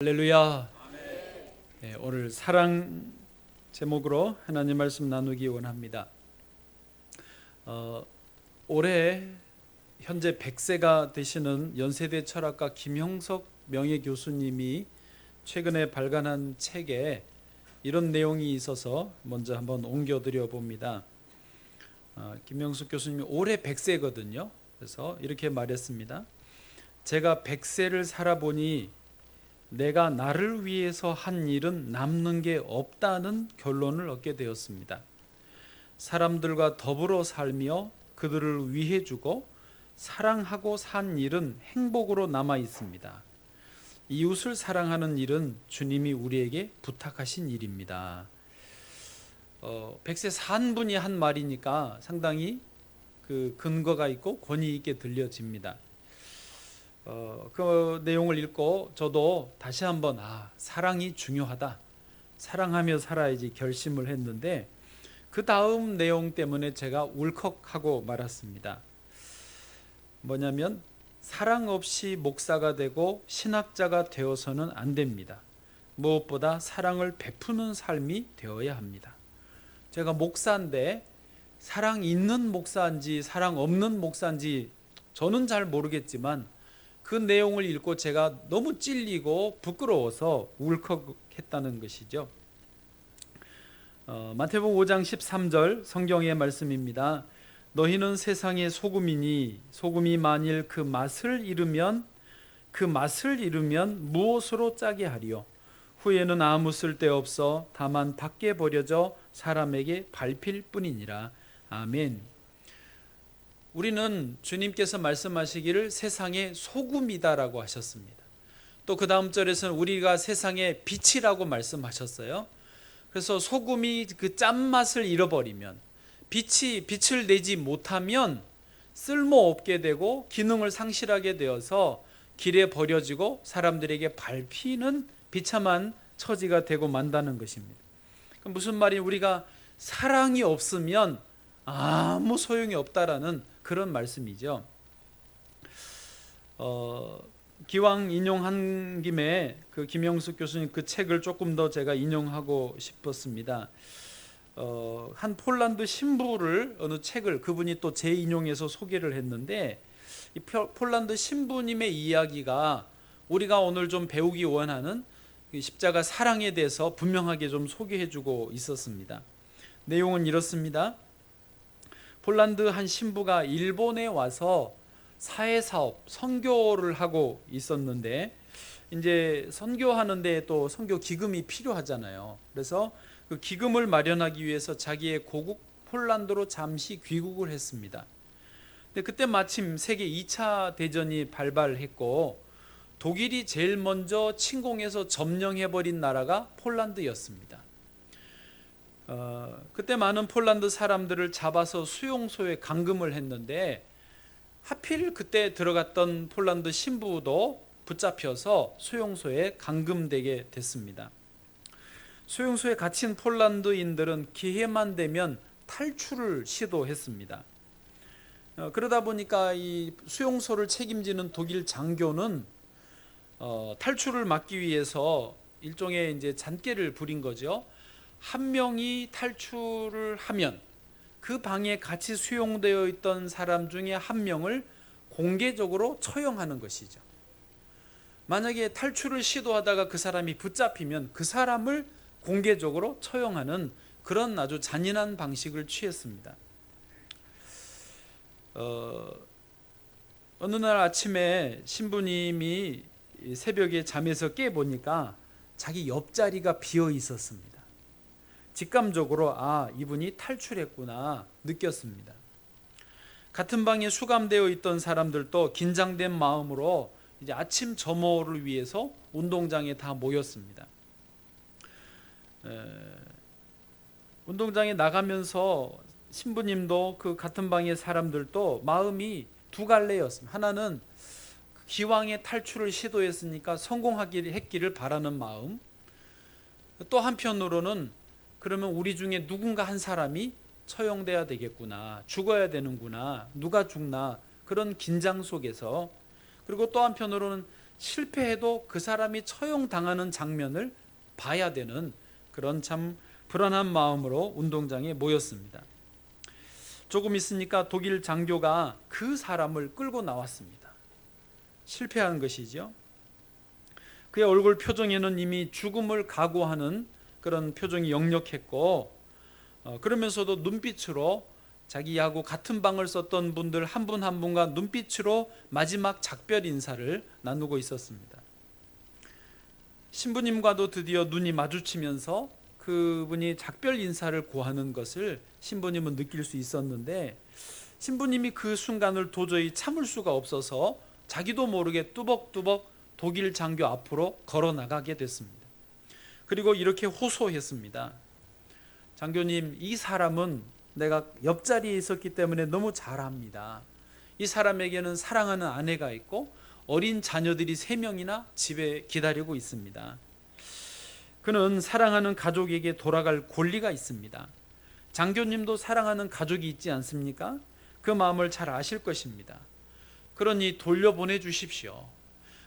할렐루야. 네, 오늘 사랑 제목으로 하나님 말씀 나누기 원합니다. 올해 현재 100세가 되시는 연세대 철학가 김형석 명예교수님이 최근에 발간한 책에 이런 내용이 있어서 먼저 한번 옮겨드려 봅니다. 김형석 교수님이 올해 100세거든요. 그래서 이렇게 말했습니다. 제가 100세를 살아보니 내가 나를 위해서 한 일은 남는 게 없다는 결론을 얻게 되었습니다. 사람들과 더불어 살며 그들을 위해 주고 사랑하고 산 일은 행복으로 남아 있습니다. 이웃을 사랑하는 일은 주님이 우리에게 부탁하신 일입니다. 100세 산 분이 한 말이니까 상당히 그 근거가 있고 권위 있게 들려집니다. 그 내용을 읽고 저도 다시 한번 사랑이 중요하다, 사랑하며 살아야지 결심을 했는데 그 다음 내용 때문에 제가 울컥하고 말았습니다. 뭐냐면 사랑 없이 목사가 되고 신학자가 되어서는 안 됩니다. 무엇보다 사랑을 베푸는 삶이 되어야 합니다. 제가 목사인데 사랑 있는 목사인지 사랑 없는 목사인지 저는 잘 모르겠지만 그 내용을 읽고 제가 너무 찔리고 부끄러워서 울컥했다는 것이죠. 마태복음 5장 13절 성경의 말씀입니다. 너희는 세상의 소금이니 소금이 만일 그 맛을 잃으면 무엇으로 짜게 하리요? 후에는 아무 쓸데없어 다만 밖에 버려져 사람에게 밟힐 뿐이니라. 아멘. 우리는 주님께서 말씀하시기를 세상의 소금이다라고 하셨습니다. 또 그 다음 절에서는 우리가 세상의 빛이라고 말씀하셨어요. 그래서 소금이 그 짠맛을 잃어버리면, 빛을 내지 못하면 쓸모없게 되고 기능을 상실하게 되어서 길에 버려지고 사람들에게 밟히는 비참한 처지가 되고 만다는 것입니다. 그럼 무슨 말이, 우리가 사랑이 없으면 아무 소용이 없다라는 그런 말씀이죠. 기왕 인용한 김에 그 김영숙 교수님 그 책을 조금 더 제가 인용하고 싶었습니다. 한 폴란드 신부를 어느 책을 그분이 또 재인용해서 소개를 했는데, 이 폴란드 신부님의 이야기가 우리가 오늘 좀 배우기 원하는 십자가 사랑에 대해서 분명하게 좀 소개해주고 있었습니다. 내용은 이렇습니다. 폴란드 한 신부가 일본에 와서 사회사업, 선교를 하고 있었는데, 이제 선교하는데 또 선교 기금이 필요하잖아요. 그래서 그 기금을 마련하기 위해서 자기의 고국 폴란드로 잠시 귀국을 했습니다. 근데 그때 마침 세계 2차 대전이 발발했고 독일이 제일 먼저 침공해서 점령해버린 나라가 폴란드였습니다. 그때 많은 폴란드 사람들을 잡아서 수용소에 감금을 했는데, 하필 그때 들어갔던 폴란드 신부도 붙잡혀서 수용소에 감금되게 됐습니다. 수용소에 갇힌 폴란드인들은 기회만 되면 탈출을 시도했습니다. 그러다 보니까 이 수용소를 책임지는 독일 장교는 탈출을 막기 위해서 일종의 이제 잔꾀를 부린 거죠. 한 명이 탈출을 하면 그 방에 같이 수용되어 있던 사람 중에 한 명을 공개적으로 처형하는 것이죠. 만약에 탈출을 시도하다가 그 사람이 붙잡히면 그 사람을 공개적으로 처형하는 그런 아주 잔인한 방식을 취했습니다. 어느 날 아침에 신부님이 새벽에 잠에서 깨보니까 자기 옆자리가 비어 있었습니다. 직감적으로 이분이 탈출했구나 느꼈습니다. 같은 방에 수감되어 있던 사람들도 긴장된 마음으로 이제 아침 점호를 위해서 운동장에 다 모였습니다. 운동장에 나가면서 신부님도 그 같은 방의 사람들도 마음이 두 갈래였습니다. 하나는 기왕에 탈출을 시도했으니까 성공했기를 바라는 마음, 또 한편으로는 그러면 우리 중에 누군가 한 사람이 처형돼야 되겠구나, 죽어야 되는구나, 누가 죽나, 그런 긴장 속에서, 그리고 또 한편으로는 실패해도 그 사람이 처형당하는 장면을 봐야 되는 그런 참 불안한 마음으로 운동장에 모였습니다. 조금 있으니까 독일 장교가 그 사람을 끌고 나왔습니다. 실패한 것이죠. 그의 얼굴 표정에는 이미 죽음을 각오하는 그런 표정이 역력했고, 그러면서도 눈빛으로 자기하고 같은 방을 썼던 분들 한 분 한 분과 눈빛으로 마지막 작별 인사를 나누고 있었습니다. 신부님과도 드디어 눈이 마주치면서 그분이 작별 인사를 고하는 것을 신부님은 느낄 수 있었는데, 신부님이 그 순간을 도저히 참을 수가 없어서 자기도 모르게 뚜벅뚜벅 독일 장교 앞으로 걸어 나가게 됐습니다. 그리고 이렇게 호소했습니다. 장교님, 이 사람은 내가 옆자리에 있었기 때문에 너무 잘 압니다. 이 사람에게는 사랑하는 아내가 있고 어린 자녀들이 3명이나 집에 기다리고 있습니다. 그는 사랑하는 가족에게 돌아갈 권리가 있습니다. 장교님도 사랑하는 가족이 있지 않습니까? 그 마음을 잘 아실 것입니다. 그러니 돌려보내 주십시오.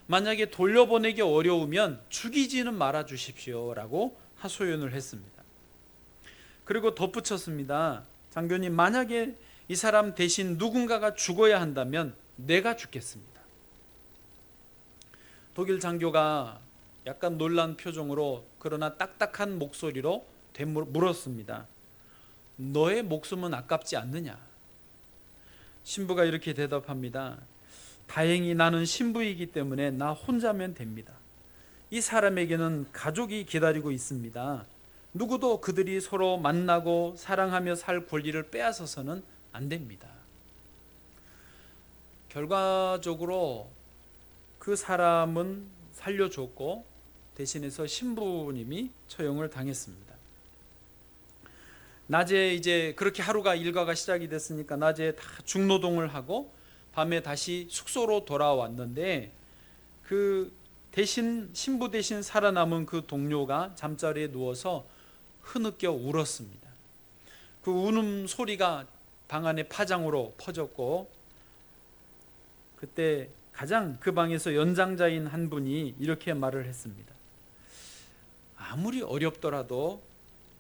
만약에 돌려보내기 어려우면 죽이지는 말아 주십시오 라고 하소연을 했습니다. 그리고 덧붙였습니다. 장교님, 만약에 이 사람 대신 누군가가 죽어야 한다면 내가 죽겠습니다. 독일 장교가 약간 놀란 표정으로 그러나 딱딱한 목소리로 물었습니다. 너의 목숨은 아깝지 않느냐? 신부가 이렇게 대답합니다. 다행히 나는 신부이기 때문에 나 혼자면 됩니다. 이 사람에게는 가족이 기다리고 있습니다. 누구도 그들이 서로 만나고 사랑하며 살 권리를 빼앗아서는 안 됩니다. 결과적으로 그 사람은 살려줬고 대신해서 신부님이 처형을 당했습니다. 낮에 이제 그렇게 하루가 일과가 시작이 됐으니까 낮에 다 중노동을 하고 밤에 다시 숙소로 돌아왔는데, 그 대신 신부 대신 살아남은 그 동료가 잠자리에 누워서 흐느껴 울었습니다. 그 우는 소리가 방 안에 파장으로 퍼졌고, 그때 가장 그 방에서 연장자인 한 분이 이렇게 말을 했습니다. 아무리 어렵더라도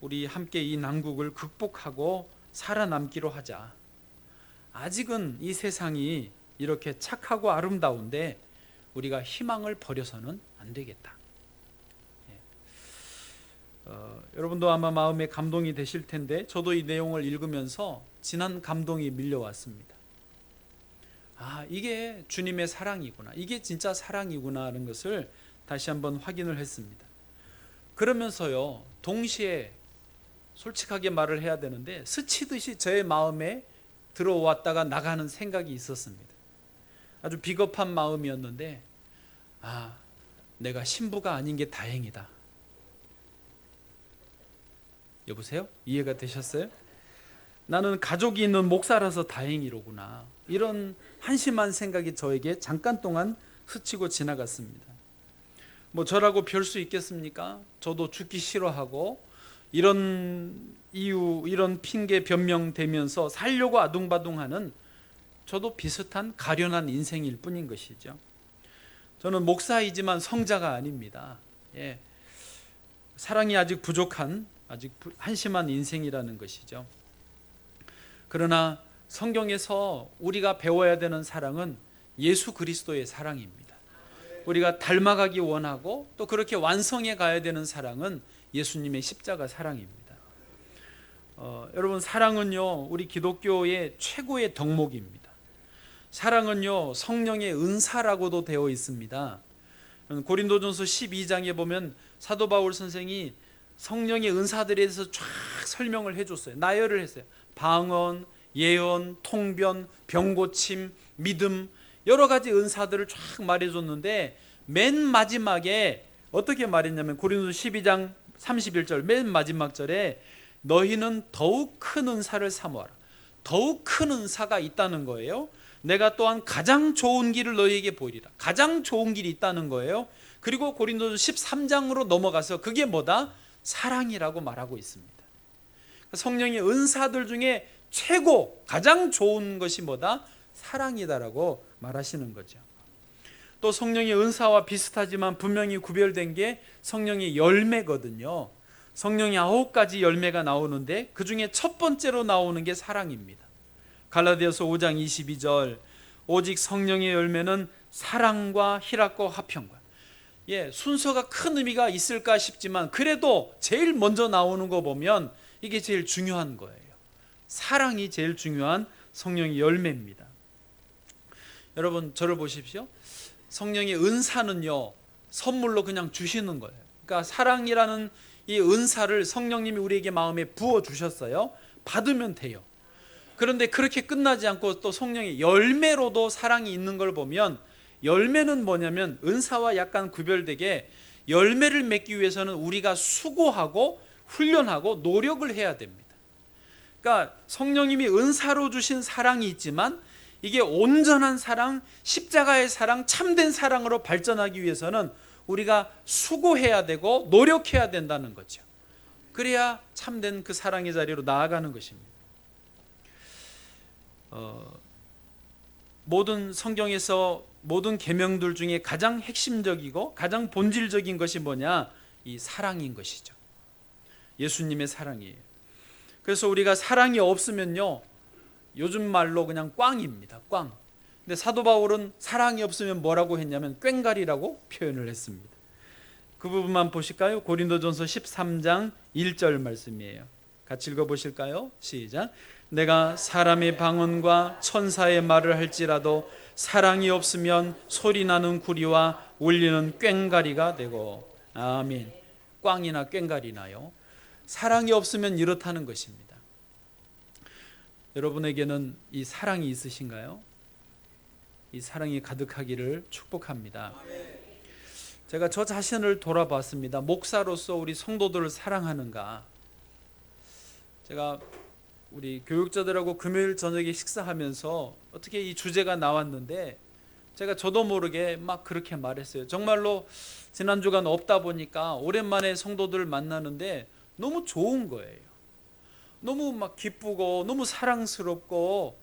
우리 함께 이 난국을 극복하고 살아남기로 하자. 아직은 이 세상이 이렇게 착하고 아름다운데 우리가 희망을 버려서는 안 되겠다. 여러분도 아마 마음에 감동이 되실 텐데, 저도 이 내용을 읽으면서 진한 감동이 밀려왔습니다. 아, 이게 주님의 사랑이구나, 이게 진짜 사랑이구나 하는 것을 다시 한번 확인을 했습니다. 그러면서요, 동시에 솔직하게 말을 해야 되는데 스치듯이 저의 마음에 들어왔다가 나가는 생각이 있었습니다. 아주 비겁한 마음이었는데, 아, 내가 신부가 아닌 게 다행이다. 여보세요? 이해가 되셨어요? 나는 가족이 있는 목사라서 다행이로구나. 이런 한심한 생각이 저에게 잠깐 동안 스치고 지나갔습니다. 뭐 저라고 별 수 있겠습니까? 저도 죽기 싫어하고 이런 이유, 이런 핑계 변명 대면서 살려고 아둥바둥하는 저도 비슷한 가련한 인생일 뿐인 것이죠. 저는 목사이지만 성자가 아닙니다. 사랑이 아직 부족한, 아직 한심한 인생이라는 것이죠. 그러나 성경에서 우리가 배워야 되는 사랑은 예수 그리스도의 사랑입니다. 우리가 닮아가기 원하고 또 그렇게 완성해 가야 되는 사랑은 예수님의 십자가 사랑입니다. 여러분, 사랑은요, 우리 기독교의 최고의 덕목입니다. 사랑은요, 성령의 은사라고도 되어 있습니다. 고린도전서 12장에 보면 사도 바울 선생이 성령의 은사들에 대해서 쫙 설명을 해줬어요. 나열을 했어요. 방언, 예언, 통변, 병고침, 믿음, 여러 가지 은사들을 쫙 말해줬는데, 맨 마지막에 어떻게 말했냐면 고린도서 12장 31절 맨 마지막 절에 너희는 더욱 큰 은사를 사모하라. 더욱 큰 은사가 있다는 거예요. 내가 또한 가장 좋은 길을 너희에게 보이리라. 가장 좋은 길이 있다는 거예요. 그리고 고린도서 13장으로 넘어가서 그게 뭐다? 사랑이라고 말하고 있습니다. 성령의 은사들 중에 최고 가장 좋은 것이 뭐다? 사랑이다라고 말하시는 거죠. 또 성령의 은사와 비슷하지만 분명히 구별된 게 성령의 열매거든요. 성령의 9가지 열매가 나오는데 그 중에 첫 번째로 나오는 게 사랑입니다. 갈라디아서 5장 22절, 오직 성령의 열매는 사랑과 희락과 화평과. 순서가 큰 의미가 있을까 싶지만 그래도 제일 먼저 나오는 거 보면 이게 제일 중요한 거예요. 사랑이 제일 중요한 성령의 열매입니다. 여러분, 저를 보십시오. 성령의 은사는요, 선물로 그냥 주시는 거예요. 그러니까 사랑이라는 이 은사를 성령님이 우리에게 마음에 부어 주셨어요. 받으면 돼요. 그런데 그렇게 끝나지 않고 또 성령의 열매로도 사랑이 있는 걸 보면, 열매는 뭐냐면 은사와 약간 구별되게 열매를 맺기 위해서는 우리가 수고하고 훈련하고 노력을 해야 됩니다. 그러니까 성령님이 은사로 주신 사랑이 있지만 이게 온전한 사랑, 십자가의 사랑, 참된 사랑으로 발전하기 위해서는 우리가 수고해야 되고 노력해야 된다는 거죠. 그래야 참된 그 사랑의 자리로 나아가는 것입니다. 모든 성경에서 모든 계명들 중에 가장 핵심적이고 가장 본질적인 것이 뭐냐? 이 사랑인 것이죠. 예수님의 사랑이에요. 그래서 우리가 사랑이 없으면요, 요즘 말로 그냥 꽝입니다. 꽝. 근데 사도 바울은 사랑이 없으면 뭐라고 했냐면 꽹가리라고 표현을 했습니다. 그 부분만 보실까요? 고린도전서 13장 1절 말씀이에요. 같이 읽어보실까요? 시작. 내가 사람의 방언과 천사의 말을 할지라도 사랑이 없으면 소리나는 구리와 울리는 꽹가리가 되고. 아멘. 꽝이나 꽹가리나요. 사랑이 없으면 이렇다는 것입니다. 여러분에게는 이 사랑이 있으신가요? 이 사랑이 가득하기를 축복합니다. 제가 저 자신을 돌아봤습니다. 목사로서 우리 성도들을 사랑하는가? 제가 우리 교육자들하고 금요일 저녁에 식사하면서 어떻게 이 주제가 나왔는데 제가 저도 모르게 막 그렇게 말했어요. 정말로 지난주간 없다 보니까 오랜만에 성도들을 만나는데 너무 좋은 거예요. 너무 막 기쁘고 너무 사랑스럽고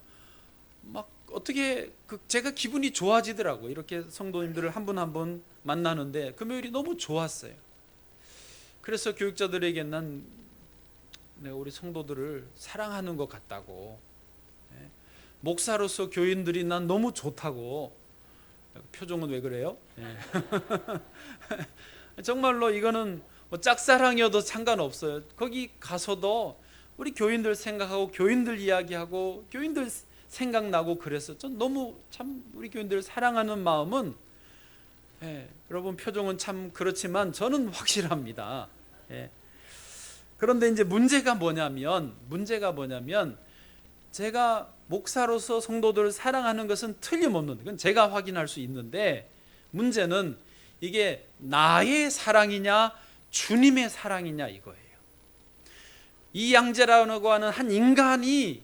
막 어떻게 제가 기분이 좋아지더라고요. 이렇게 성도님들을 한 분 한 분 만나는데 금요일이 너무 좋았어요. 그래서 교육자들에게 난 우리 성도들을 사랑하는 것 같다고, 목사로서 교인들이 난 너무 좋다고. 표정은 왜 그래요? 정말로 이거는 뭐 짝사랑이어도 상관없어요. 거기 가서도 우리 교인들 생각하고 교인들 이야기하고 교인들 생각나고 그래서 전 너무 참 우리 교인들 사랑하는 마음은, 여러분 표정은 참 그렇지만 저는 확실합니다. 그런데 이제 문제가 뭐냐면 제가 목사로서 성도들을 사랑하는 것은 틀림없는, 그건 제가 확인할 수 있는데 문제는 이게 나의 사랑이냐 주님의 사랑이냐 이거예요. 이 양재라고 하는 한 인간이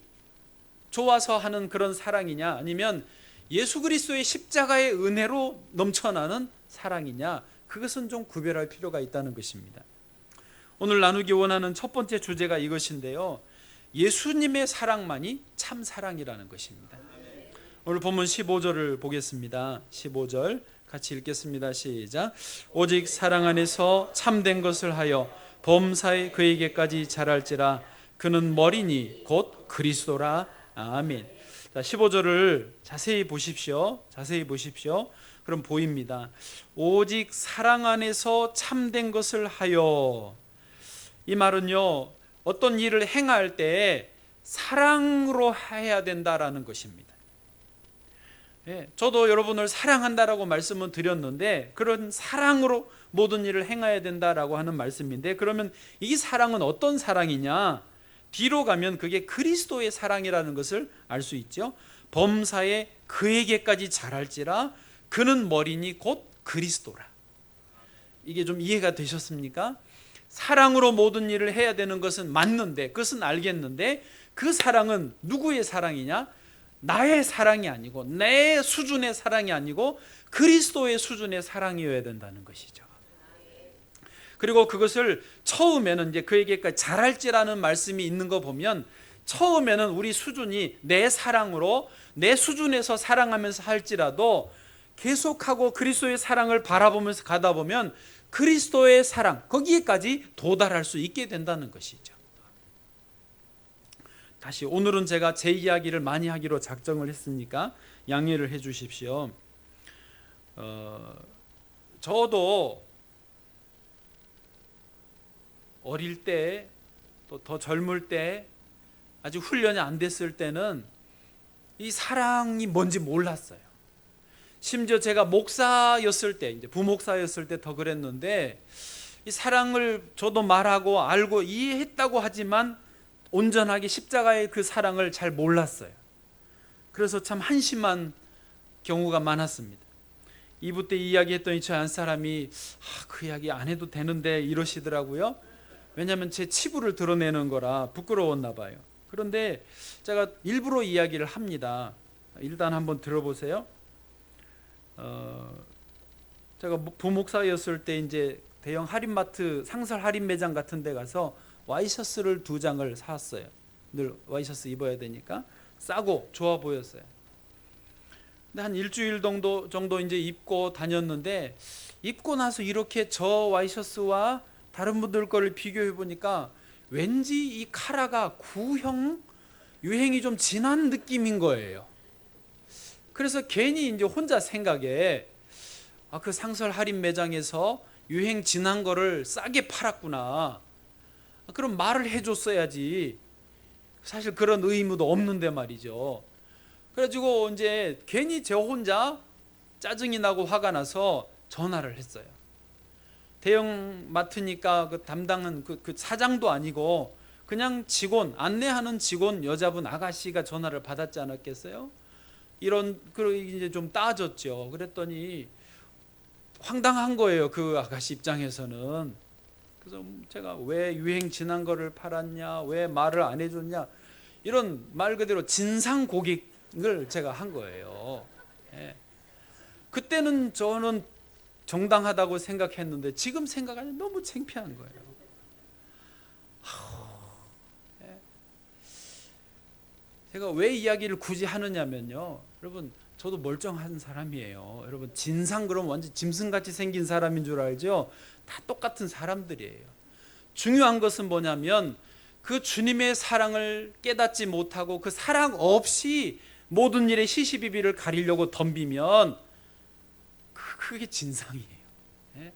좋아서 하는 그런 사랑이냐, 아니면 예수 그리스도의 십자가의 은혜로 넘쳐나는 사랑이냐, 그것은 좀 구별할 필요가 있다는 것입니다. 오늘 나누기 원하는 첫 번째 주제가 이것인데요, 예수님의 사랑만이 참 사랑이라는 것입니다. 오늘 본문 15절을 보겠습니다. 15절 같이 읽겠습니다. 시작. 오직 사랑 안에서 참된 것을 하여 범사에 그에게까지 자랄지라. 그는 머리니 곧 그리스도라. 아멘. 자, 15절을 자세히 보십시오. 그럼 보입니다. 오직 사랑 안에서 참된 것을 하여. 이 말은요, 어떤 일을 행할 때 사랑으로 해야 된다라는 것입니다. 저도 여러분을 사랑한다라고 말씀을 드렸는데 그런 사랑으로 모든 일을 행해야 된다라고 하는 말씀인데, 그러면 이 사랑은 어떤 사랑이냐? 뒤로 가면 그게 그리스도의 사랑이라는 것을 알 수 있죠. 범사에 그에게까지 자랄지라. 그는 머리니 곧 그리스도라. 이게 좀 이해가 되셨습니까? 사랑으로 모든 일을 해야 되는 것은 맞는데, 그것은 알겠는데, 그 사랑은 누구의 사랑이냐? 나의 사랑이 아니고 내 수준의 사랑이 아니고 그리스도의 수준의 사랑이어야 된다는 것이죠. 그리고 그것을 처음에는 이제 그에게까지 자랄지라는 말씀이 있는 거 보면, 처음에는 우리 수준이 내 사랑으로 내 수준에서 사랑하면서 할지라도 계속하고 그리스도의 사랑을 바라보면서 가다 보면 그리스도의 사랑, 거기에까지 도달할 수 있게 된다는 것이죠. 다시 오늘은 제가 제 이야기를 많이 하기로 작정을 했으니까 양해를 해 주십시오. 저도 어릴 때, 또 더 젊을 때, 아직 훈련이 안 됐을 때는 이 사랑이 뭔지 몰랐어요. 심지어 제가 목사였을 때, 이제 부목사였을 때 더 그랬는데, 이 사랑을 저도 말하고 알고 이해했다고 하지만 온전하게 십자가의 그 사랑을 잘 몰랐어요. 그래서 참 한심한 경우가 많았습니다. 2부 때 이야기했더니 저 한 사람이 그 이야기 안 해도 되는데 이러시더라고요. 왜냐하면 제 치부를 드러내는 거라 부끄러웠나 봐요. 그런데 제가 일부러 이야기를 합니다. 일단 한번 들어보세요. 제가 부목사였을 때 이제 대형 할인마트, 상설 할인 매장 같은 데 가서 와이셔츠를 2장을 샀어요. 늘 와이셔츠 입어야 되니까 싸고 좋아 보였어요. 근데 한 일주일 정도 이제 입고 다녔는데, 입고 나서 이렇게 저 와이셔츠와 다른 분들 거를 비교해 보니까 왠지 이 카라가 구형 유행이 좀 지난 느낌인 거예요. 그래서 괜히 이제 혼자 생각에 그 상설 할인 매장에서 유행 지난 거를 싸게 팔았구나. 그럼 말을 해줬어야지. 사실 그런 의무도 없는데 말이죠. 그래가지고 이제 괜히 저 혼자 짜증이 나고 화가 나서 전화를 했어요. 대형 마트니까 그 담당은 그 사장도 아니고 그냥 직원, 안내하는 직원 여자분 아가씨가 전화를 받았지 않았겠어요? 이제 좀 따졌죠. 그랬더니 황당한 거예요, 그 아가씨 입장에서는. 그래서 제가 왜 유행 지난 거를 팔았냐, 왜 말을 안 해줬냐, 이런 말 그대로 진상 고객을 제가 한 거예요. 예. 그때는 저는 정당하다고 생각했는데 지금 생각하면 너무 창피한 거예요. 예. 제가 왜 이야기를 굳이 하느냐면요, 여러분, 저도 멀쩡한 사람이에요. 여러분, 진상 그럼 완전 짐승같이 생긴 사람인 줄 알죠? 다 똑같은 사람들이에요. 중요한 것은 뭐냐면 그 주님의 사랑을 깨닫지 못하고 그 사랑 없이 모든 일에 시시비비를 가리려고 덤비면 그게 진상이에요. 예?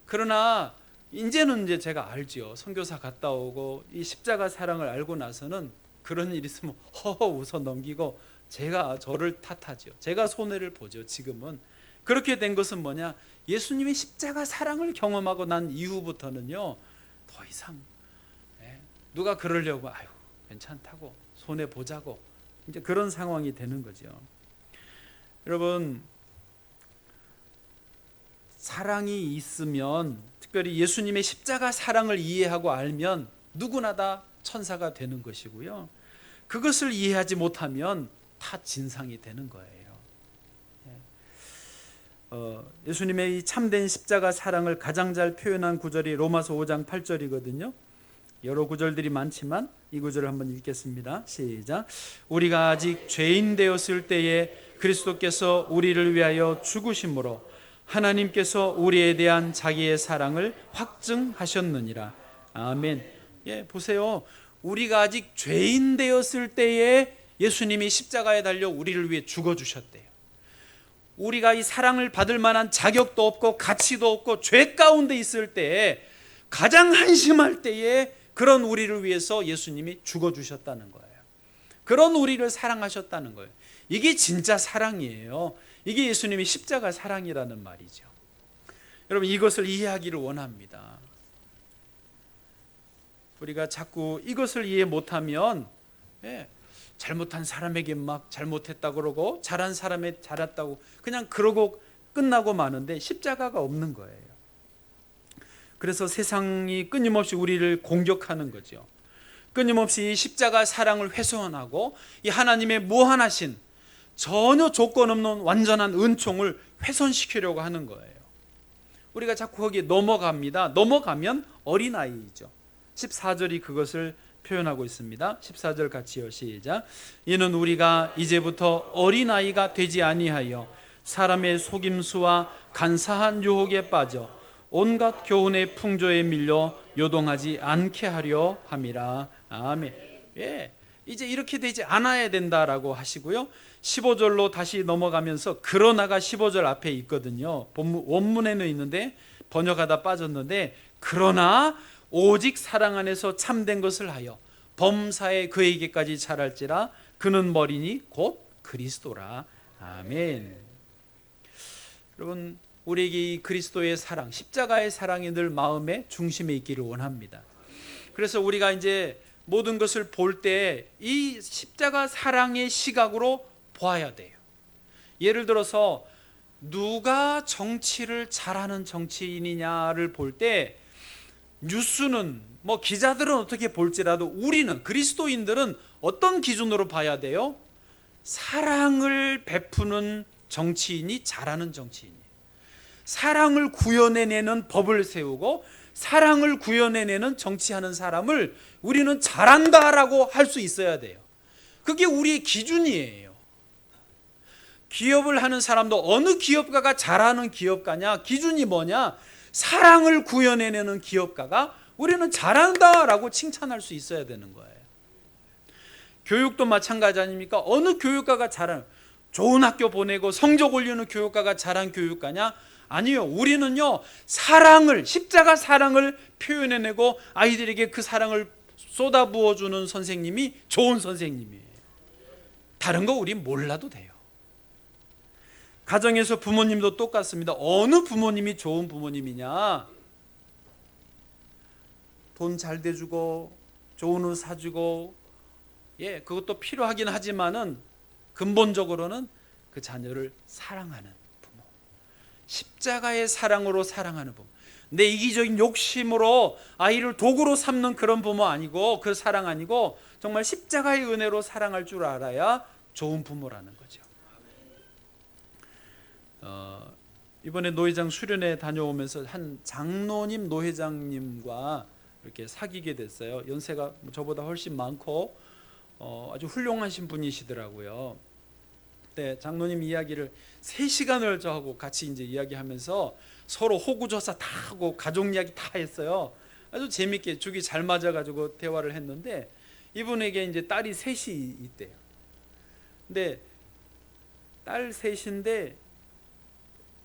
그러나 이제는 이제 제가 알죠. 선교사 갔다 오고 이 십자가 사랑을 알고 나서는 그런 일이 있으면 허허 웃어 넘기고 제가 저를 탓하죠. 제가 손해를 보죠. 지금은 그렇게 된 것은 뭐냐, 예수님의 십자가 사랑을 경험하고 난 이후부터는요, 더 이상 누가 그러려고 아유 괜찮다고 손해 보자고 이제 그런 상황이 되는 거죠. 여러분, 사랑이 있으면, 특별히 예수님의 십자가 사랑을 이해하고 알면 누구나 다 천사가 되는 것이고요, 그것을 이해하지 못하면 다 진상이 되는 거예요. 예수님의 이 참된 십자가 사랑을 가장 잘 표현한 구절이 로마서 5장 8절이거든요. 여러 구절들이 많지만 이 구절을 한번 읽겠습니다. 시작. 우리가 아직 죄인 되었을 때에 그리스도께서 우리를 위하여 죽으심으로 하나님께서 우리에 대한 자기의 사랑을 확증하셨느니라. 아멘. 예, 보세요. 우리가 아직 죄인 되었을 때에 예수님이 십자가에 달려 우리를 위해 죽어주셨대요. 우리가 이 사랑을 받을 만한 자격도 없고 가치도 없고 죄 가운데 있을 때에, 가장 한심할 때에 그런 우리를 위해서 예수님이 죽어주셨다는 거예요. 그런 우리를 사랑하셨다는 거예요. 이게 진짜 사랑이에요. 이게 예수님이 십자가 사랑이라는 말이죠. 여러분, 이것을 이해하기를 원합니다. 우리가 자꾸 이것을 이해 못하면 잘못한 사람에게 막 잘못했다 그러고 잘한 사람에 잘했다고 그냥 그러고 끝나고 마는데 십자가가 없는 거예요. 그래서 세상이 끊임없이 우리를 공격하는 거죠. 끊임없이 이 십자가 사랑을 훼손하고 이 하나님의 무한하신 전혀 조건 없는 완전한 은총을 훼손시키려고 하는 거예요. 우리가 자꾸 거기에 넘어갑니다. 넘어가면 어린아이이죠. 14절이 그것을 표현하고 있습니다. 14절 같이요. 시작. 이는 우리가 이제부터 어린아이가 되지 아니하여 사람의 속임수와 간사한 유혹에 빠져 온갖 교훈의 풍조에 밀려 요동하지 않게 하려 함이라. 아멘. 예, 이제 이렇게 되지 않아야 된다라고 하시고요. 15절로 다시 넘어가면서 그러나가 15절 앞에 있거든요. 원문에는 있는데 번역하다 빠졌는데, 그러나 오직 사랑 안에서 참된 것을 하여 범사에 그에게까지 자랄지라. 그는 머리니 곧 그리스도라. 아멘. 여러분, 우리에게 이 그리스도의 사랑, 십자가의 사랑이 늘 마음의 중심에 있기를 원합니다. 그래서 우리가 이제 모든 것을 볼 때 이 십자가 사랑의 시각으로 보아야 돼요. 예를 들어서 누가 정치를 잘하는 정치인이냐를 볼 때 뉴스는 뭐 기자들은 어떻게 볼지라도 우리는, 그리스도인들은 어떤 기준으로 봐야 돼요? 사랑을 베푸는 정치인이 잘하는 정치인이에요. 사랑을 구현해내는 법을 세우고 사랑을 구현해내는 정치하는 사람을 우리는 잘한다라고 할 수 있어야 돼요. 그게 우리의 기준이에요. 기업을 하는 사람도 어느 기업가가 잘하는 기업가냐, 기준이 뭐냐? 사랑을 구현해내는 기업가가 우리는 잘한다라고 칭찬할 수 있어야 되는 거예요. 교육도 마찬가지 아닙니까? 어느 교육가가 잘하는, 좋은 학교 보내고 성적 올리는 교육가가 잘한 교육가냐? 아니요. 우리는요, 사랑을, 십자가 사랑을 표현해내고 아이들에게 그 사랑을 쏟아부어주는 선생님이 좋은 선생님이에요. 다른 거 우리 몰라도 돼요. 가정에서 부모님도 똑같습니다. 어느 부모님이 좋은 부모님이냐? 돈 잘 대주고 좋은 옷 사주고, 예, 그것도 필요하긴 하지만은 근본적으로는 그 자녀를 사랑하는 부모, 십자가의 사랑으로 사랑하는 부모, 내 이기적인 욕심으로 아이를 도구로 삼는 그런 부모 아니고, 그 사랑 아니고 정말 십자가의 은혜로 사랑할 줄 알아야 좋은 부모라는 거죠. 이번에 노회장 수련회 다녀오면서 한 장로님 노회장님과 이렇게 사귀게 됐어요. 연세가 저보다 훨씬 많고 아주 훌륭하신 분이시더라고요. 그때 장로님 이야기를 3시간을 저하고 같이 이제 이야기하면서 서로 호구조사 다 하고 가족 이야기 다 했어요. 아주 재밌게 죽이 잘 맞아가지고 대화를 했는데, 이분에게 이제 딸이 3이 있대요. 근데 딸 3인데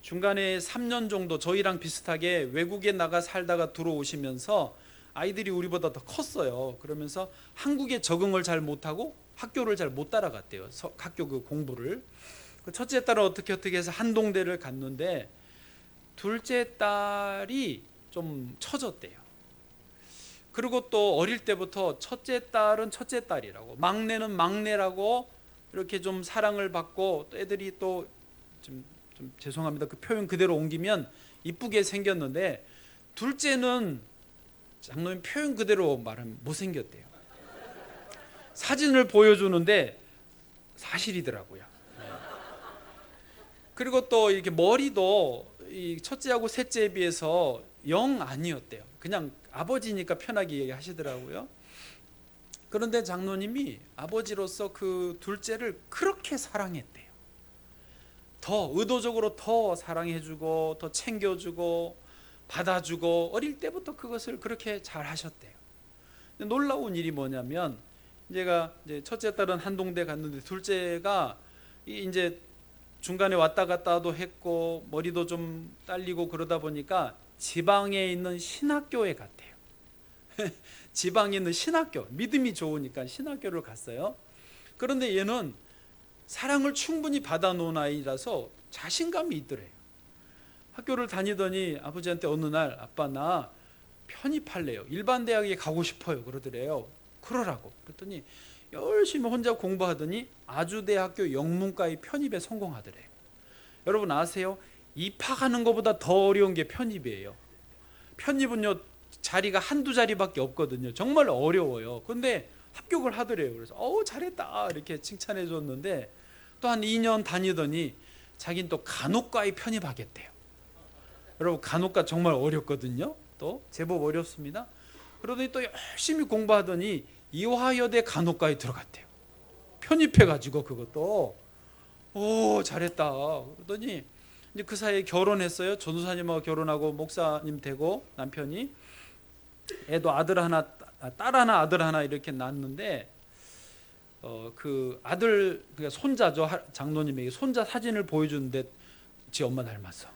중간에 3년 정도 저희랑 비슷하게 외국에 나가 살다가 들어오시면서 아이들이 우리보다 더 컸어요. 그러면서 한국에 적응을 잘 못하고 학교를 잘 못 따라갔대요. 학교 그 공부를. 첫째 딸은 어떻게 해서 한동대를 갔는데 둘째 딸이 좀 처졌대요. 그리고 또 어릴 때부터 첫째 딸은 첫째 딸이라고, 막내는 막내라고 이렇게 좀 사랑을 받고, 또 애들이 또 좀 죄송합니다, 그 표현 그대로 옮기면 이쁘게 생겼는데, 둘째는 장로님 표현 그대로 말하면 못생겼대요. 사진을 보여주는데 사실이더라고요. 그리고 또 이렇게 머리도 이 첫째하고 셋째에 비해서 영 아니었대요. 그냥 아버지니까 편하게 얘기하시더라고요. 그런데 장로님이 아버지로서 그 둘째를 그렇게 사랑했대요. 더 의도적으로 더 사랑해주고 더 챙겨주고 받아주고, 어릴 때부터 그것을 그렇게 잘 하셨대요. 놀라운 일이 뭐냐면, 제가 이제 첫째 딸은 한동대 갔는데 둘째가 이제 중간에 왔다 갔다도 했고 머리도 좀 딸리고 그러다 보니까 지방에 있는 신학교에 갔대요. 지방에 있는 신학교, 믿음이 좋으니까 신학교를 갔어요. 그런데 얘는 사랑을 충분히 받아놓은 아이라서 자신감이 있더래요. 학교를 다니더니 아버지한테 어느 날, 아빠 나 편입할래요, 일반 대학에 가고 싶어요 그러더래요. 그러라고. 그랬더니 열심히 혼자 공부하더니 아주대학교 영문과의 편입에 성공하더래요. 여러분 아세요? 입학하는 것보다 더 어려운 게 편입이에요. 편입은요, 자리가 한두 자리밖에 없거든요. 정말 어려워요. 그런데 합격을 하더래요. 그래서 잘했다 이렇게 칭찬해 줬는데, 또 한 2년 다니더니 자기는 또 간호과에 편입하겠대요. 여러분 간호과 정말 어렵거든요. 또 제법 어렵습니다. 그러더니 또 열심히 공부하더니 이화여대 간호과에 들어갔대요. 편입해가지고 그것도. 오, 잘했다. 그러더니 이제 그 사이에 결혼했어요. 전도사님하고 결혼하고 목사님 되고 남편이 애도 아들 하나, 딸 하나, 아들 하나 이렇게 낳았는데 그 아들, 그러니까 손자죠. 장로님에게 손자 사진을 보여주는데 지 엄마 닮았어.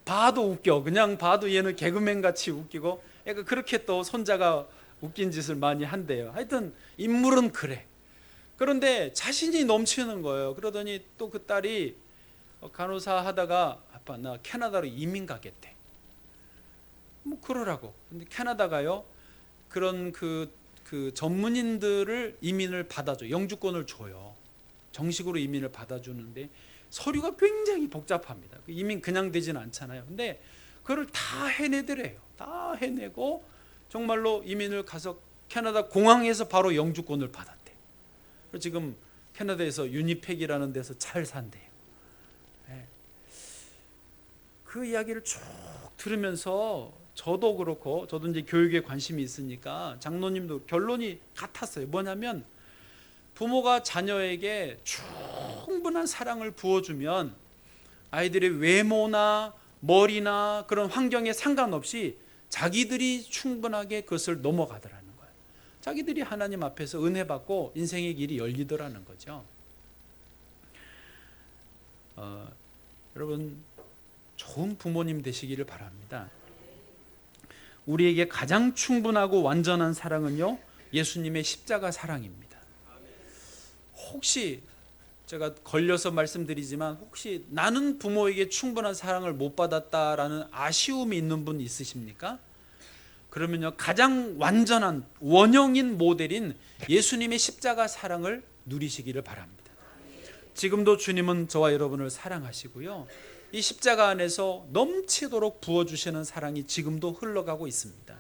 봐도 웃겨. 그냥 봐도 얘는 개그맨 같이 웃기고, 애가 그렇게 또 손자가 웃긴 짓을 많이 한대요. 하여튼 인물은 그래. 그런데 자신이 넘치는 거예요. 그러더니 또 그 딸이 간호사 하다가 아빠 나 캐나다로 이민 가겠대. 뭐 그러라고. 근데 캐나다가요 그런 그 전문인들을 이민을 받아줘. 영주권을 줘요. 정식으로 이민을 받아주는데 서류가 굉장히 복잡합니다. 이민 그냥 되지는 않잖아요. 근데 그걸 다 해내더래요. 다 해내고 정말로 이민을 가서 캐나다 공항에서 바로 영주권을 받았대. 지금 캐나다에서 유니팩이라는 데서 잘 산대요. 네. 그 이야기를 쭉 들으면서 저도 그렇고, 저도 이제 교육에 관심이 있으니까 장로님도 결론이 같았어요. 뭐냐면 부모가 자녀에게 충분한 사랑을 부어주면 아이들의 외모나 머리나 그런 환경에 상관없이 자기들이 충분하게 그것을 넘어가더라는 거예요. 자기들이 하나님 앞에서 은혜 받고 인생의 길이 열리더라는 거죠. 여러분 좋은 부모님 되시기를 바랍니다. 우리에게 가장 충분하고 완전한 사랑은요, 예수님의 십자가 사랑입니다. 혹시 제가 걸려서 말씀드리지만 혹시 나는 부모에게 충분한 사랑을 못 받았다라는 아쉬움이 있는 분 있으십니까? 그러면요, 가장 완전한 원형인 모델인 예수님의 십자가 사랑을 누리시기를 바랍니다. 지금도 주님은 저와 여러분을 사랑하시고요, 이 십자가 안에서 넘치도록 부어주시는 사랑이 지금도 흘러가고 있습니다.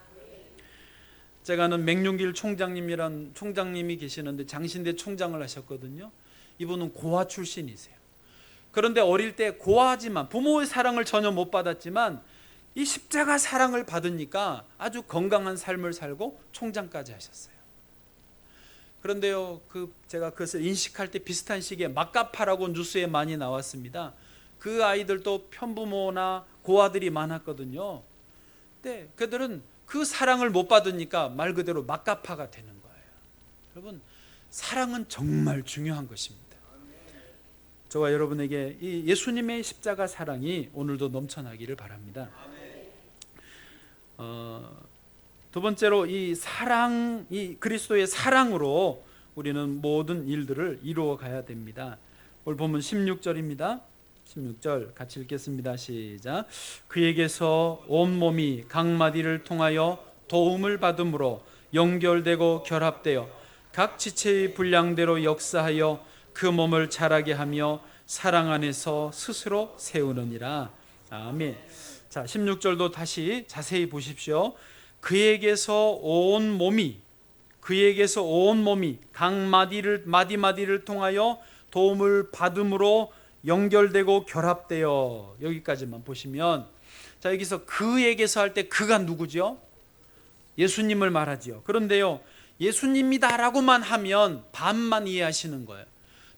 제가 아는 맹윤길 총장님이란 총장님이 계시는데 장신대 총장을 하셨거든요. 이분은 고아 출신이세요. 그런데 어릴 때 고아하지만 부모의 사랑을 전혀 못 받았지만 이 십자가 사랑을 받으니까 아주 건강한 삶을 살고 총장까지 하셨어요. 그런데요, 제가 그것을 인식할 때 비슷한 시기에 막가파라고 뉴스에 많이 나왔습니다. 그 아이들도 편부모나 고아들이 많았거든요. 근데 그들은 그 사랑을 못 받으니까 말 그대로 막가파가 되는 거예요. 여러분, 사랑은 정말 중요한 것입니다. 저와 여러분에게 이 예수님의 십자가 사랑이 오늘도 넘쳐나기를 바랍니다. 두 번째로 이 사랑, 이 그리스도의 사랑으로 우리는 모든 일들을 이루어 가야 됩니다. 오늘 본문 16절입니다. 16절 같이 읽겠습니다. 시작. 그에게서 온몸이 각 마디를 통하여 도움을 받음으로 연결되고 결합되어 각 지체의 분량대로 역사하여 그 몸을 자라게 하며 사랑 안에서 스스로 세우느니라. 아멘. 자, 16절도 다시 자세히 보십시오. 그에게서 온 몸이 각 마디를 통하여 도움을 받음으로 연결되고 결합되어, 여기까지만 보시면, 자, 여기서 그에게서 할 때 그가 누구죠? 예수님을 말하지요. 그런데요, 예수님이다라고만 하면 반만 이해하시는 거예요.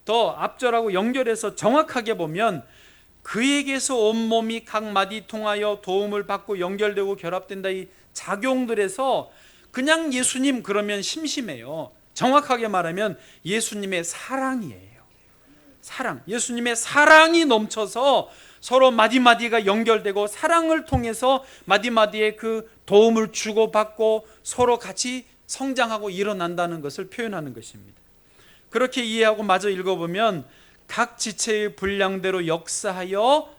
더 앞절하고 연결해서 정확하게 보면 그에게서 온몸이 각 마디 통하여 도움을 받고 연결되고 결합된다, 이 작용들에서 그냥 예수님 그러면 심심해요. 정확하게 말하면 예수님의 사랑이에요. 사랑, 예수님의 사랑이 넘쳐서 서로 마디마디가 연결되고 사랑을 통해서 마디마디에 그 도움을 주고받고 서로 같이 성장하고 일어난다는 것을 표현하는 것입니다. 그렇게 이해하고 마저 읽어보면 각 지체의 분량대로 역사하여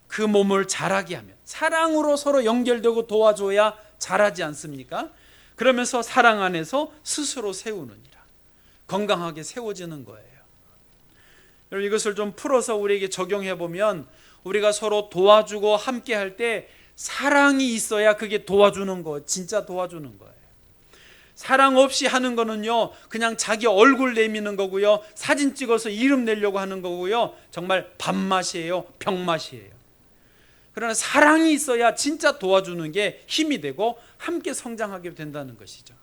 그 몸을 자라게 하면, 사랑으로 서로 연결되고 도와줘야 자라지 않습니까? 그러면서 사랑 안에서 스스로 세우느니라, 건강하게 세워지는 거예요. 여러분, 이것을 좀 풀어서 우리에게 적용해 보면 우리가 서로 도와주고 함께 할 때 사랑이 있어야 그게 도와주는 거, 진짜 도와주는 거예요. 사랑 없이 하는 거는요, 그냥 자기 얼굴 내미는 거고요, 사진 찍어서 이름 내려고 하는 거고요, 정말 밥맛이에요, 병맛이에요. 그러나 사랑이 있어야 진짜 도와주는 게 힘이 되고 함께 성장하게 된다는 것이죠.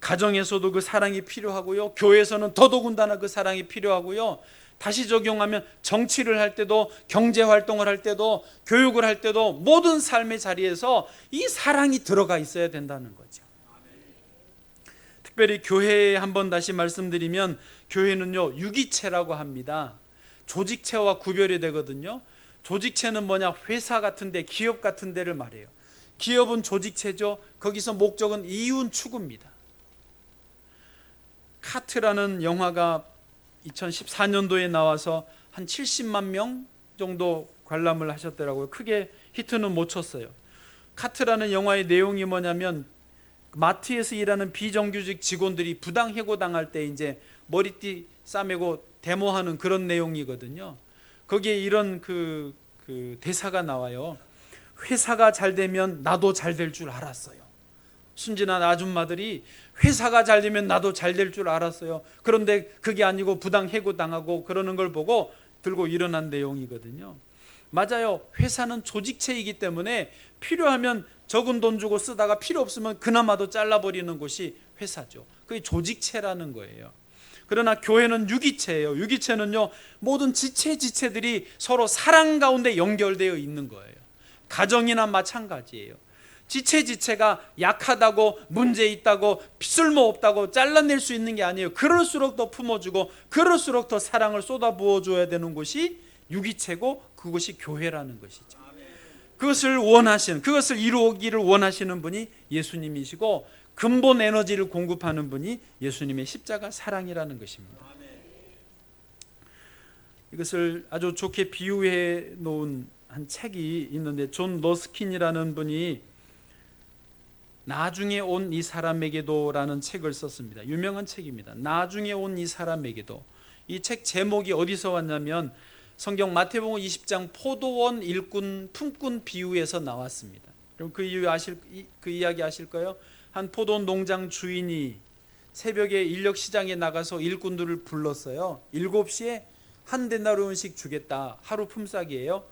가정에서도 그 사랑이 필요하고요. 교회에서는 더더군다나 그 사랑이 필요하고요. 다시 적용하면 정치를 할 때도, 경제 활동을 할 때도, 교육을 할 때도 모든 삶의 자리에서 이 사랑이 들어가 있어야 된다는 거죠. 특별히 교회에 한번 다시 말씀드리면, 교회는요 유기체라고 합니다. 조직체와 구별이 되거든요. 조직체는 뭐냐, 회사 같은 데, 기업 같은 데를 말해요. 기업은 조직체죠. 거기서 목적은 이윤 추구입니다. 카트라는 영화가 2014년도에 나와서 한 70만 명 정도 관람을 하셨더라고요. 크게 히트는 못 쳤어요. 카트라는 영화의 내용이 뭐냐면, 마트에서 일하는 비정규직 직원들이 부당 해고당할 때 이제 머리띠 싸매고 데모하는 그런 내용이거든요. 거기에 이런 그 대사가 나와요. 회사가 잘 되면 나도 잘 될 줄 알았어요. 순진한 아줌마들이 회사가 잘 되면 나도 잘 될 줄 알았어요. 그런데 그게 아니고 부당 해고당하고 그러는 걸 보고 들고 일어난 내용이거든요. 맞아요. 회사는 조직체이기 때문에 필요하면 적은 돈 주고 쓰다가 필요 없으면 그나마도 잘라버리는 곳이 회사죠. 그게 조직체라는 거예요. 그러나 교회는 유기체예요. 유기체는요 모든 지체들이 서로 사랑 가운데 연결되어 있는 거예요. 가정이나 마찬가지예요. 지체가 약하다고, 문제 있다고, 쓸모없다고 잘라낼 수 있는 게 아니에요. 그럴수록 더 품어주고 그럴수록 더 사랑을 쏟아부어줘야 되는 곳이 유기체고, 그것이 교회라는 것이죠. 그것을 원하시는, 그것을 이루기를 원하시는 분이 예수님이시고, 근본 에너지를 공급하는 분이 예수님의 십자가 사랑이라는 것입니다. 이것을 아주 좋게 비유해 놓은 한 책이 있는데, 존 러스킨이라는 분이 나중에 온 이 사람에게도 라는 책을 썼습니다. 유명한 책입니다. 나중에 온 이 사람에게도. 이 책 제목이 어디서 왔냐면 성경 마태복음 20장 포도원 일꾼 품꾼 비유에서 나왔습니다. 그럼 그 이야기 아실까요? 한 포도원 농장 주인이 새벽에 인력 시장에 나가서 일꾼들을 불렀어요. 7시에 한 데나리온씩 주겠다. 하루 품삯이에요.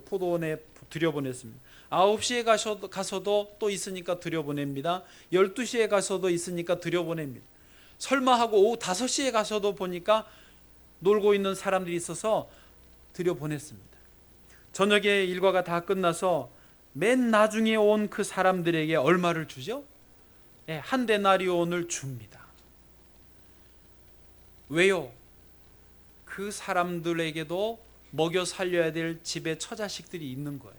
포도원에 들여보냈습니다. 9시에 가서도 또 있으니까 들여보냅니다. 12시에 가서도 있으니까 들여보냅니다. 설마 하고 오후 5시에 가서도 보니까 놀고 있는 사람들이 있어서 들여보냈습니다. 저녁에 일과가 다 끝나서 맨 나중에 온 그 사람들에게 얼마를 주죠? 네, 한 데나리온을 줍니다. 왜요? 그 사람들에게도 먹여 살려야 될 집에 처자식들이 있는 거예요.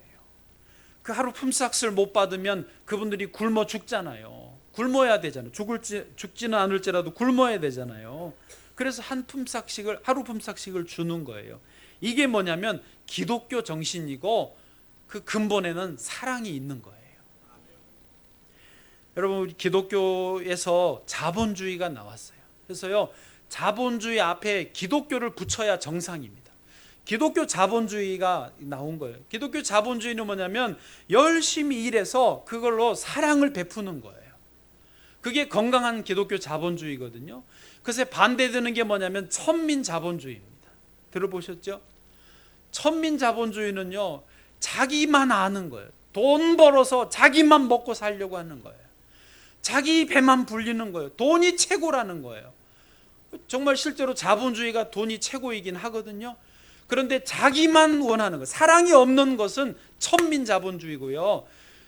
그 하루 품삯을 못 받으면 그분들이 굶어 죽잖아요. 굶어야 되잖아요. 죽지는 않을지라도 굶어야 되잖아요. 그래서 하루 품삯씩을 주는 거예요. 이게 뭐냐면 기독교 정신이고, 그 근본에는 사랑이 있는 거예요. 여러분, 우리 기독교에서 자본주의가 나왔어요. 그래서요, 자본주의 앞에 기독교를 붙여야 정상입니다. 기독교 자본주의가 나온 거예요. 기독교 자본주의는 뭐냐면 열심히 일해서 그걸로 사랑을 베푸는 거예요. 그게 건강한 기독교 자본주의거든요. 그래서 반대되는 게 뭐냐면 천민 자본주의입니다. 들어보셨죠? 천민 자본주의는요, 자기만 아는 거예요. 돈 벌어서 자기만 먹고 살려고 하는 거예요. 자기 배만 불리는 거예요. 돈이 최고라는 거예요. 정말 실제로 자본주의가 돈이 최고이긴 하거든요. 그런데 자기만 원하는 것, 사랑이 없는 것은 천민 자본주의고요.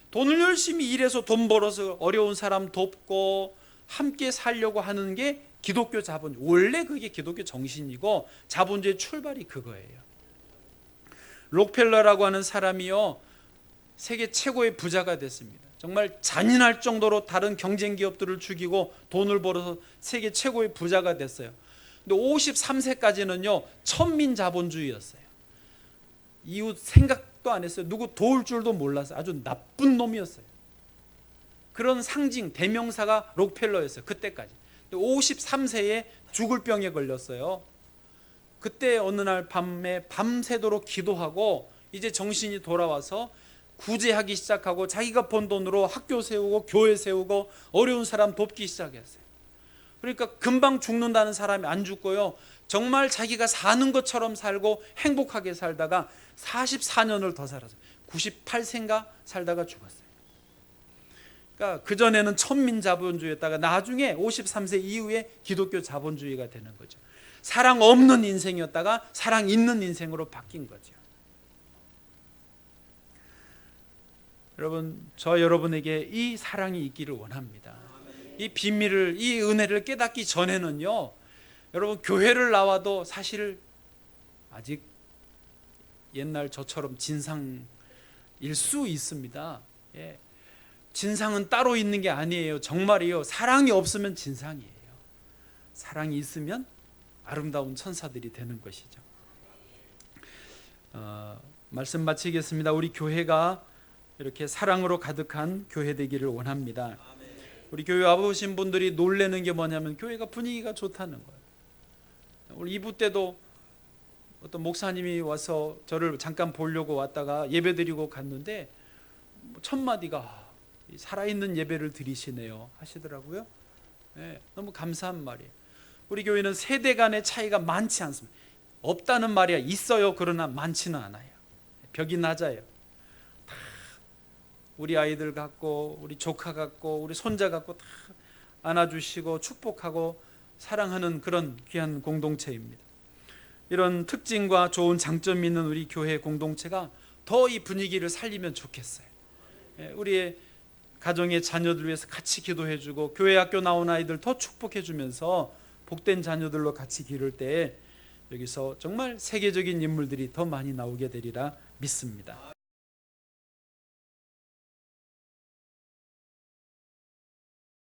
돈을 열심히 일해서 돈 벌어서 어려운 사람 돕고 함께 살려고 하는 게 기독교 자본주의. 원래 그게 기독교 정신이고 자본주의의 출발이 그거예요. 록펠러라고 하는 사람이요, 세계 최고의 부자가 됐습니다. 정말 잔인할 정도로 다른 경쟁 기업들을 죽이고 돈을 벌어서 세계 최고의 부자가 됐어요. 근데 53세까지는요 천민 자본주의였어요. 이후 생각도 안 했어요. 누구 도울 줄도 몰랐어요. 아주 나쁜 놈이었어요. 그런 상징, 대명사가 록펠러였어요. 그때까지. 53세에 죽을 병에 걸렸어요. 그때 어느 날 밤에 밤새도록 기도하고 이제 정신이 돌아와서 구제하기 시작하고 자기가 번 돈으로 학교 세우고 교회 세우고 어려운 사람 돕기 시작했어요. 그러니까 금방 죽는다는 사람이 안 죽고요, 정말 자기가 사는 것처럼 살고 행복하게 살다가 44년을 더 살았어요. 98세인가 살다가 죽었어요. 그러니까 그전에는 천민 자본주의였다가 나중에 53세 이후에 기독교 자본주의가 되는 거죠. 사랑 없는 인생이었다가 사랑 있는 인생으로 바뀐 거죠. 여러분, 저 여러분에게 이 사랑이 있기를 원합니다. 이 비밀을, 이 은혜를 깨닫기 전에는요, 여러분 교회를 나와도 사실 아직 옛날 저처럼 진상일 수 있습니다. 예. 진상은 따로 있는 게 아니에요. 정말이요. 사랑이 없으면 진상이에요. 사랑이 있으면 아름다운 천사들이 되는 것이죠. 말씀 마치겠습니다. 우리 교회가 이렇게 사랑으로 가득한 교회 되기를 원합니다. 우리 교회 와보신 분들이 놀라는 게 뭐냐면 교회가 분위기가 좋다는 거예요. 오늘 2부 때도 어떤 목사님이 와서 저를 잠깐 보려고 왔다가 예배드리고 갔는데 첫 마디가 살아있는 예배를 드리시네요 하시더라고요. 네, 너무 감사한 말이에요. 우리 교회는 세대 간의 차이가 많지 않습니다. 없다는 말이야. 있어요. 그러나 많지는 않아요. 벽이 낮아요. 다 우리 아이들 같고 우리 조카 같고 우리 손자 같고 다 안아주시고 축복하고 사랑하는 그런 귀한 공동체입니다. 이런 특징과 좋은 장점이 있는 우리 교회 공동체가 더 이 분위기를 살리면 좋겠어요. 우리의 가정의 자녀들 위해서 같이 기도해주고 교회 학교 나온 아이들 더 축복해주면서 복된 자녀들로 같이 기를 때 여기서 정말 세계적인 인물들이 더 많이 나오게 되리라 믿습니다.